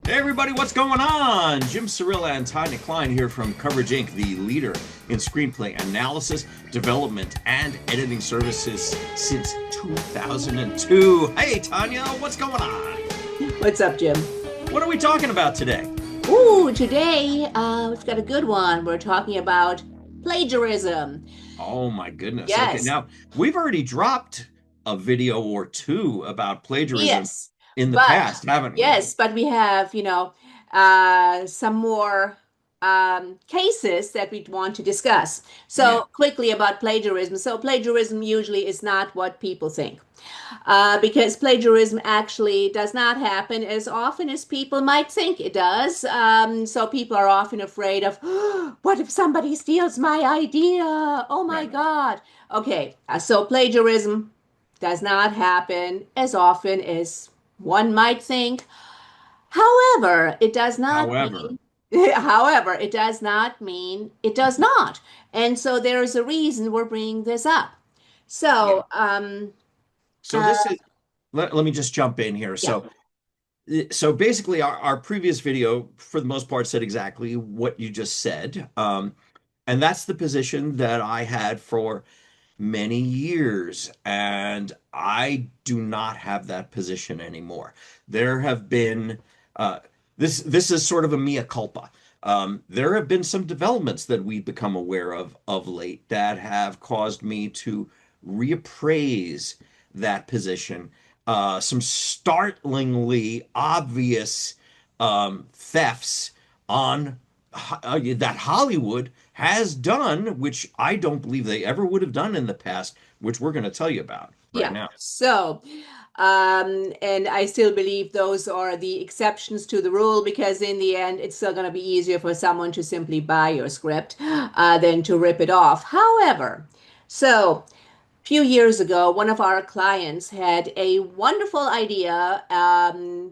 Hey everybody, what's going on? Jim Cirile and Tanya Klein here from Coverage Inc., the leader in screenplay analysis, development, and editing services since 2002. Hey Tanya, what's going on? What's up, Jim? What are we talking about today? Ooh, today we've got a good one. We're talking about plagiarism. Oh my goodness. Okay, Yes, now we've already dropped a video or two about plagiarism yes, in the but past, haven't we? yes, but we have, some more cases that we want to discuss. Yeah, So quickly about plagiarism. So plagiarism usually is not what people think. Because plagiarism actually does not happen as often as people might think it does. So people are often afraid of, "Oh, what if somebody steals my idea? Oh my right. God." Okay, so plagiarism does not happen as often as one might think. However, it does not However, mean, however, it does not mean it does not. And so there is a reason we're bringing this up. yeah. So, So uh, this is let me just jump in here. yeah. So basically, our previous video, for the most part, said exactly what you just said. And that's the position that I had for many years. And I do not have that position anymore. There have been, uh, this is sort of a mea culpa. There have been some developments that we've become aware of late that have caused me to reappraise that position. Some startlingly obvious thefts on that Hollywood has done, which I don't believe they ever would have done in the past, which we're going to tell you about right Yeah. now. So, and I still believe those are the exceptions to the rule because in the end, it's still going to be easier for someone to simply buy your script than to rip it off. However, so a few years ago, one of our clients had a wonderful idea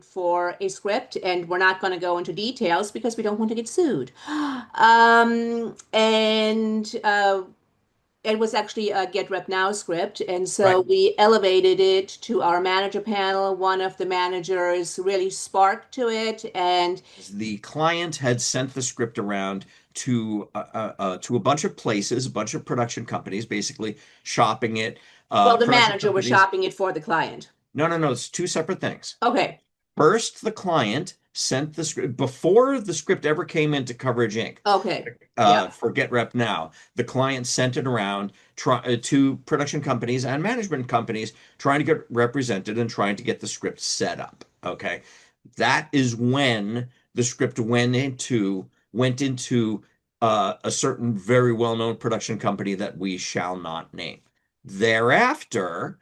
for a script, and we're not going to go into details because we don't want to get sued. And it was actually a Get Rep Now script. And Right. so we elevated it to our manager panel. One of the managers really sparked to it. And The client had sent the script around to a bunch of places, a bunch of production companies, basically shopping it. well, the Production manager was companies. shopping it for the client. No, no, no. It's two separate things. Okay. First, the client sent the script before the script ever came into Coverage Inc. Okay. Yep. For Get Rep Now. The client sent it around to production companies and management companies trying to get represented and trying to get the script set up. Okay. That is when the script went into a certain very well-known production company that we shall not name. Thereafter,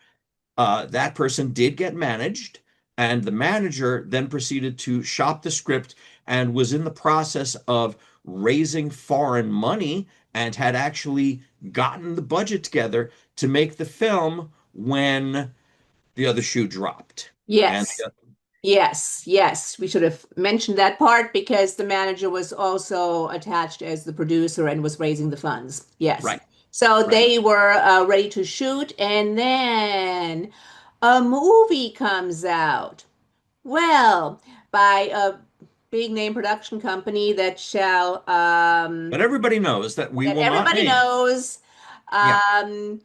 that person did get managed, and the manager then proceeded to shop the script and was in the process of raising foreign money and had actually gotten the budget together to make the film when the other shoe dropped. And Yes. Yes, yes, we should have mentioned that part because the manager was also attached as the producer and was raising the funds. Yes. right, So right. they were ready to shoot, and then a movie comes out. Well, by a big name production company But everybody knows that we that will not everybody name. knows. Yeah, Um,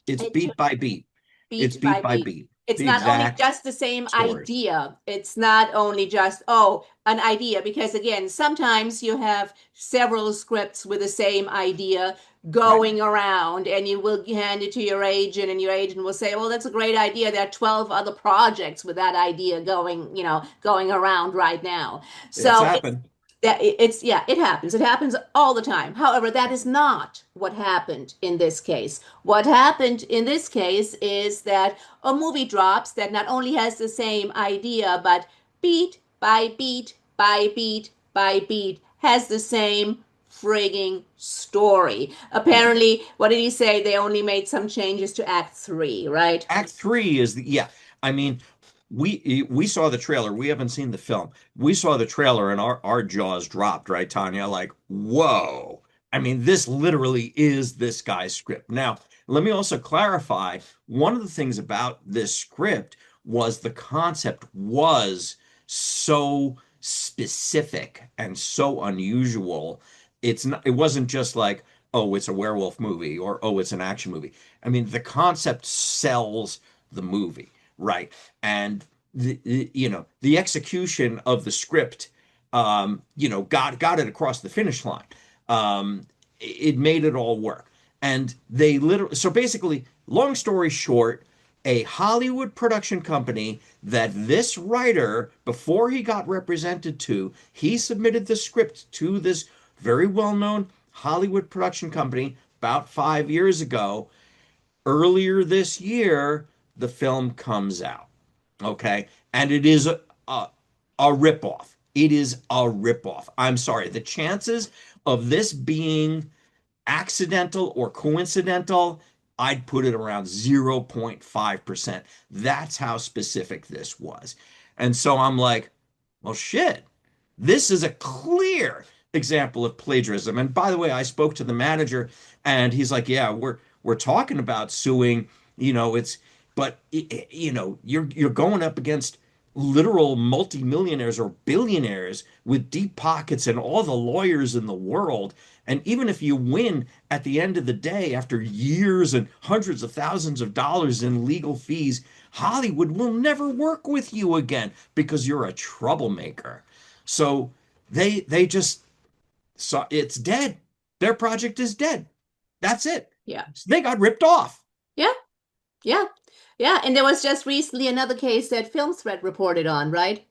it's it beat by beat. It's beat beat by by beat. beat. It's The not only exact just the same story. idea. It's not only just, oh, an idea, because again, sometimes you have several scripts with the same idea Right. going around, and you will hand it to your agent, and your agent will say, well, that's a great idea. There are 12 other projects with that idea going around right now. It's So happened. it's yeah, it happens. It happens all the time. However, that is not what happened in this case. What happened in this case is that a movie drops that not only has the same idea, but beat by beat by beat by beat has the same frigging story. Apparently, what did he say? They only made some changes to Act Three, right? Act three is the yeah. I mean, we saw the trailer. We haven't seen the film. We saw the trailer and our jaws dropped, right, Tanya? Like, whoa. I mean, this literally is this guy's script. Now, let me also clarify, one of the things about this script was the concept was so specific and so unusual. It wasn't just like, oh, it's a werewolf movie or oh, it's an action movie. I mean, the concept sells the movie, right? And the execution of the script, got it across the finish line. It made it all work. And they literally, so basically, long story short, a Hollywood production company that this writer, before he got represented to, he submitted the script to this very well-known Hollywood production company about 5 years ago. Earlier this year, the film comes out. Okay. And it is a ripoff. It is a ripoff. I'm sorry. The chances of this being accidental or coincidental, I'd put it around 0.5%. That's how specific this was. And so I'm like, well, shit, this is a clear example of plagiarism. And by the way, I spoke to the manager and he's like, yeah, we're talking about suing, it's but you're going up against literal multimillionaires or billionaires with deep pockets and all the lawyers in the world. And even if you win at the end of the day, after years and hundreds of thousands of dollars in legal fees, Hollywood will never work with you again because you're a troublemaker. So they just saw it's dead. Their project is dead. That's it. Yeah. They got ripped off. Yeah. Yeah. Yeah. And there was just recently another case that Film Threat reported on, right?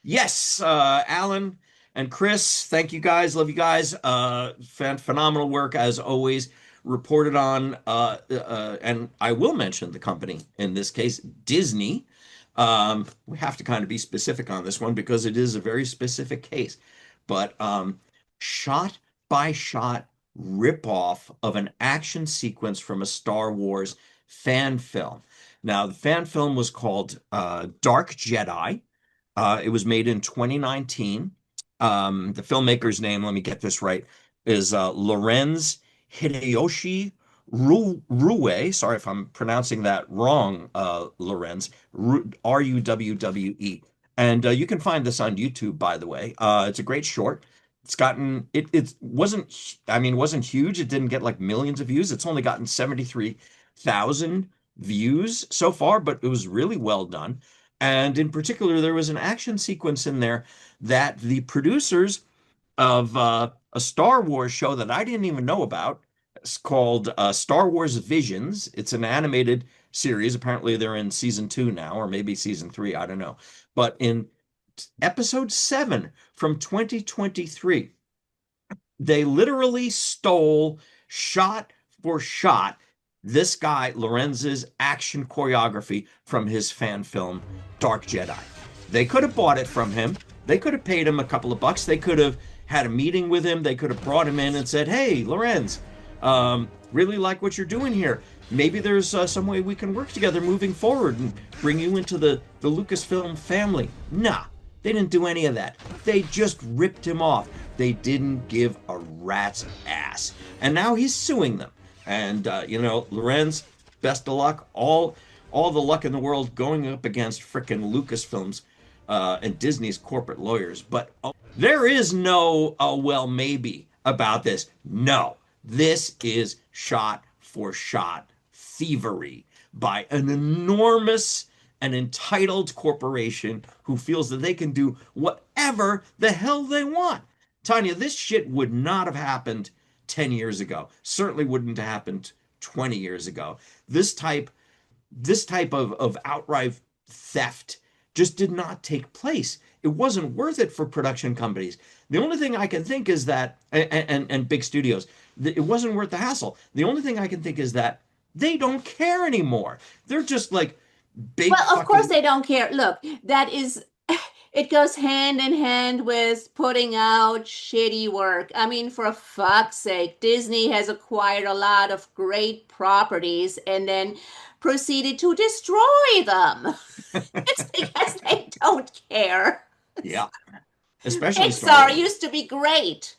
Yes, Alan and Chris, thank you guys. Love you guys. Phenomenal work as always. Reported on, and I will mention the company in this case, Disney. We have to kind of be specific on this one because it is a very specific case. But shot by shot ripoff of an action sequence from a Star Wars fan film. Now, the fan film was called Dark Jedi. It was made in 2019. The filmmaker's name, let me get this right, is Lorenz Hideyoshi Rue. Sorry if I'm pronouncing that wrong, Lorenz. Ruwwe. And you can find this on YouTube, by the way. It's a great short. It wasn't, I mean, it wasn't huge. It didn't get like millions of views. It's only gotten 73,000 views so far, but it was really well done. And in particular, there was an action sequence in there that the producers of a Star Wars show that I didn't even know about. It's called Star Wars Visions. It's an animated series. Apparently, they're in season 2 now, or maybe season 3. I don't know. But in episode 7 from 2023, they literally stole shot for shot this guy Lorenz's action choreography from his fan film Dark Jedi. They could have bought it from him. They could have paid him a couple of bucks. They could have had a meeting with him. They could have brought him in and said, "Hey, Lorenz, really like what you're doing here. Maybe there's some way we can work together moving forward and bring you into the Lucasfilm family." Nah, they didn't do any of that. They just ripped him off. They didn't give a rat's ass. And now he's suing them. And Lorenz, best of luck. All the luck in the world going up against frickin' Lucasfilms and Disney's corporate lawyers. But there is no well maybe about this. No, this is shot for shot thievery by an enormous and entitled corporation who feels that they can do whatever the hell they want. Tanya, this shit would not have happened 10 years ago. Certainly wouldn't have happened 20 years ago. This type of outright theft just did not take place. It wasn't worth it for production companies. The only thing I can think is that, and big studios, it wasn't worth the hassle. The only thing I can think is that they don't care anymore. They're just like big Well, of course fucking. they don't care. Look, that is, it goes hand in hand with putting out shitty work. I mean, for fuck's sake, Disney has acquired a lot of great properties and then proceeded to destroy them. It's because they don't care. Yeah, especially Star Pixar Wars. used to be great,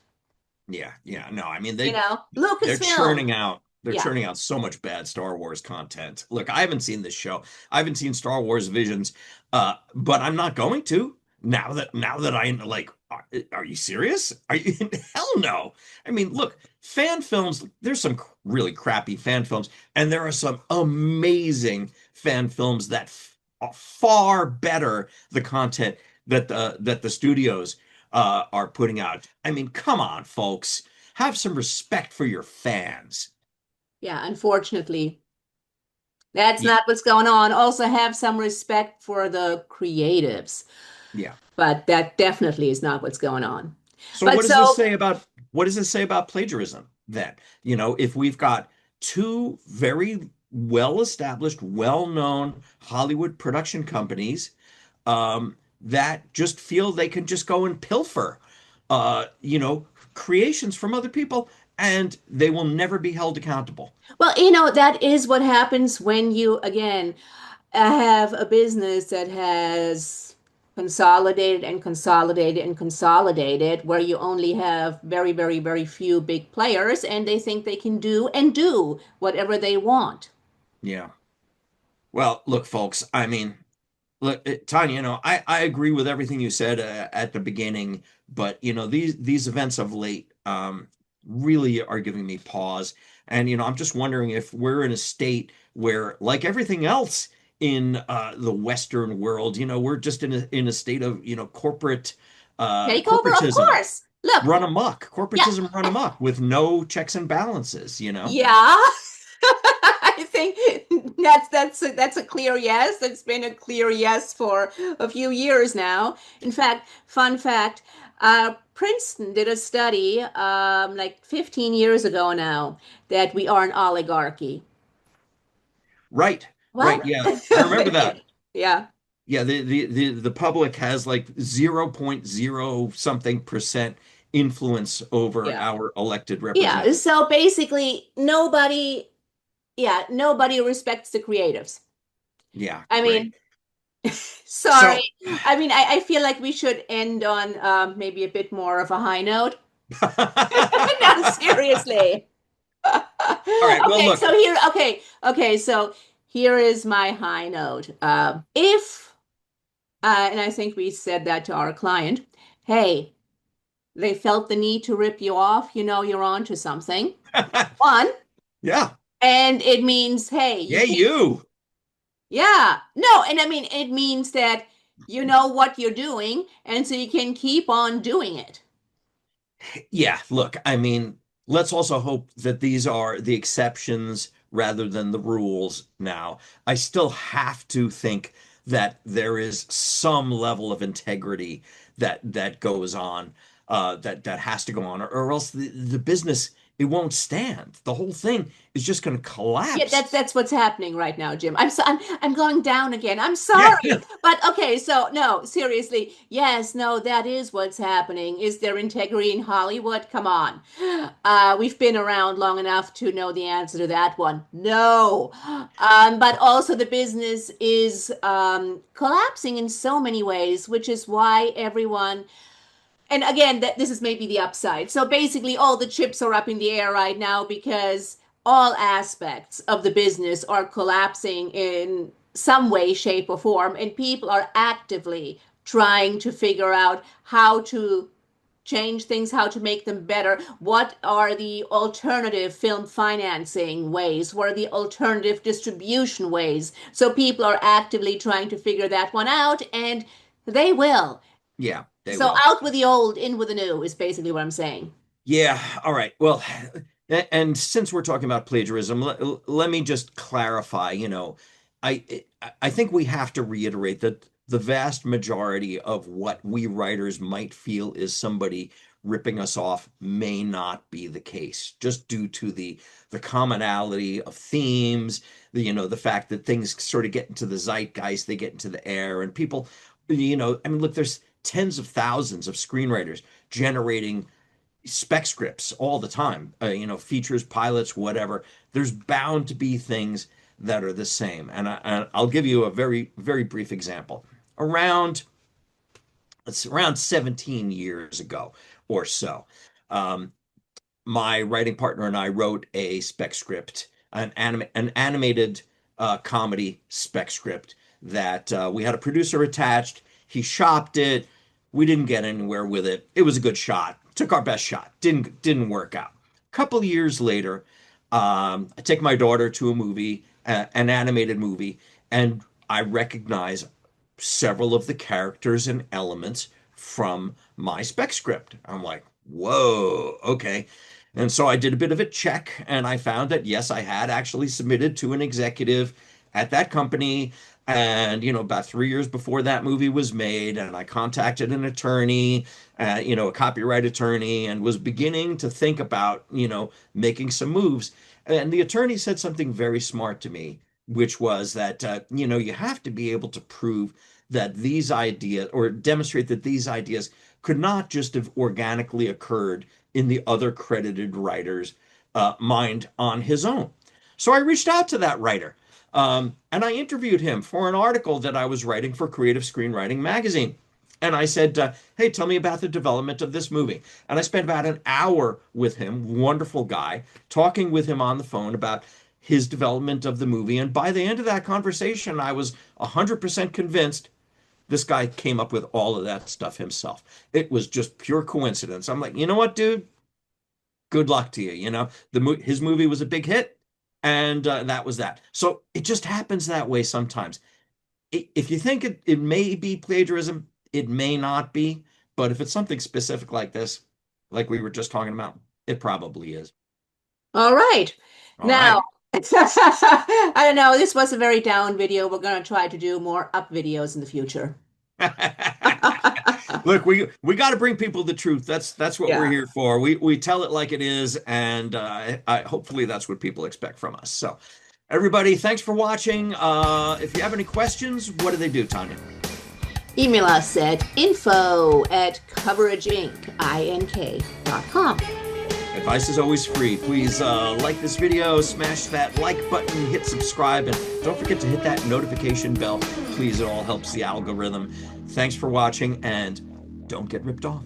Yeah, yeah. No, I mean they're Lucasfilm. churning out Yeah. so much bad Star Wars content. Look, I haven't seen this show. I haven't seen Star Wars Visions, but I'm not going to. now that I like, are you serious? Are you hell no. I mean, look, fan films, there's some really crappy fan films, and there are some amazing fan films that are far better the content that the studios are putting out. I mean, come on, folks. Have some respect for your fans. Yeah, unfortunately, that's Yeah, not what's going on. Also, have some respect for the creatives, yeah. but that definitely is not what's going on. So But so, what does this say about plagiarism then? If we've got two very well-established, well-known Hollywood production companies that just feel they can just go and pilfer, creations from other people, and they will never be held accountable. well, that is what happens when you, again, have a business that has consolidated and consolidated and consolidated, where you only have very, very, very few big players, and they think they can do whatever they want. Yeah. Well, look, folks, I mean, look, Tanya, I agree with everything you said at the beginning, but these events of late really are giving me pause. And I'm just wondering if we're in a state where, like everything else in the Western world, we're just in a state of Takeover, of corporatism course. Look, run amok, yeah, corporatism run amok with no checks and balances. yeah. I think that's a clear yes. It's been a clear yes for a few years now. In fact, fun fact, Princeton did a study like 15 years ago now that we are an oligarchy. Right, right, What? yeah, I remember that. Yeah. Yeah, the public has like 0.0 something percent influence over Yeah. our elected Yeah. representatives. So basically, nobody respects the creatives. Yeah, I great. mean, sorry. So, I mean, I feel like we should end on maybe a bit more of a high note. No, seriously. all right, well, Okay, look, so so here is my high note. If, and I think we said that to our client, hey, they felt the need to rip you off, you're onto something. One, yeah, and it means, hey, you yeah, can't, you. yeah, no, and I mean, it means that you know what you're doing, and so you can keep on doing it. Yeah, look, I mean, let's also hope that these are the exceptions rather than the rules now. I still have to think that there is some level of integrity that goes on, that has to go on, or else the business it won't stand. The whole thing is just going to Yeah, collapse. that's what's happening right now, Jim. I'm going down again. I'm Yeah. sorry. But okay, so no, seriously. Yes, no, that is what's happening. Is there integrity in Hollywood? Come on. We've been around long enough to know the answer to that one. No. But also the business is collapsing in so many ways, which is why everyone, and again, this is maybe the upside. So basically, all the chips are up in the air right now because all aspects of the business are collapsing in some way, shape, or form, and people are actively trying to figure out how to change things, how to make them better. What are the alternative film financing ways? What are the alternative distribution ways? So people are actively trying to figure that one out, and they will. Yeah, they So will. out with the old, in with the new is basically what I'm saying. Yeah, all right. Well, and since we're talking about plagiarism, let me just clarify, I think we have to reiterate that the vast majority of what we writers might feel is somebody ripping us off may not be the case, just due to the commonality of themes, the fact that things sort of get into the zeitgeist, they get into the air, and people, I mean, look, there's tens of thousands of screenwriters generating spec scripts all the time, features, pilots, whatever. There's bound to be things that are the same. And I'll give you a very, very brief example. Around, it's around 17 years ago or so, um, my writing partner and I wrote a spec script, an animated comedy spec script that we had a producer attached. He shopped it. We didn't get anywhere with it. It was a good shot. Took our best shot. Didn't work out. A couple years later, I take my daughter to a movie, an animated movie, and I recognize several of the characters and elements from my spec script. I'm like, whoa, okay. And so I did a bit of a check and I found that yes, I had actually submitted to an executive at that company. And, about 3 years before that movie was made, and I contacted an attorney, a copyright attorney, and was beginning to think about, making some moves. And the attorney said something very smart to me, which was that, you have to be able to prove that these ideas or demonstrate that these ideas could not just have organically occurred in the other credited writer's mind on his own. So I reached out to that writer and I interviewed him for an article that I was writing for Creative Screenwriting magazine. And I said, hey, tell me about the development of this movie. And I spent about an hour with him, wonderful guy, talking with him on the phone about his development of the movie. And by the end of that conversation, I was 100% convinced this guy came up with all of that stuff himself. It was just pure coincidence. I'm like, you know what, dude? Good luck to you. His movie was a big hit, and that was that. So it just happens that way sometimes. If you think it may be plagiarism, it may not be. But if it's something specific like this, like we were just talking about, it probably is. All right. All Now, right. I don't know. This was a very down video. We're going to try to do more up videos in the future. Look, we got to bring people the truth. That's what we're Yeah. here for. We tell it like it is, and hopefully that's what people expect from us. So, everybody, thanks for watching. If you have any questions, what do they do, Tanya? Email us at info@coverageinc.com. Advice is always free. Please like this video, smash that like button, hit subscribe, and don't forget to hit that notification bell. Please, it all helps the algorithm. Thanks for watching, and don't get ripped off.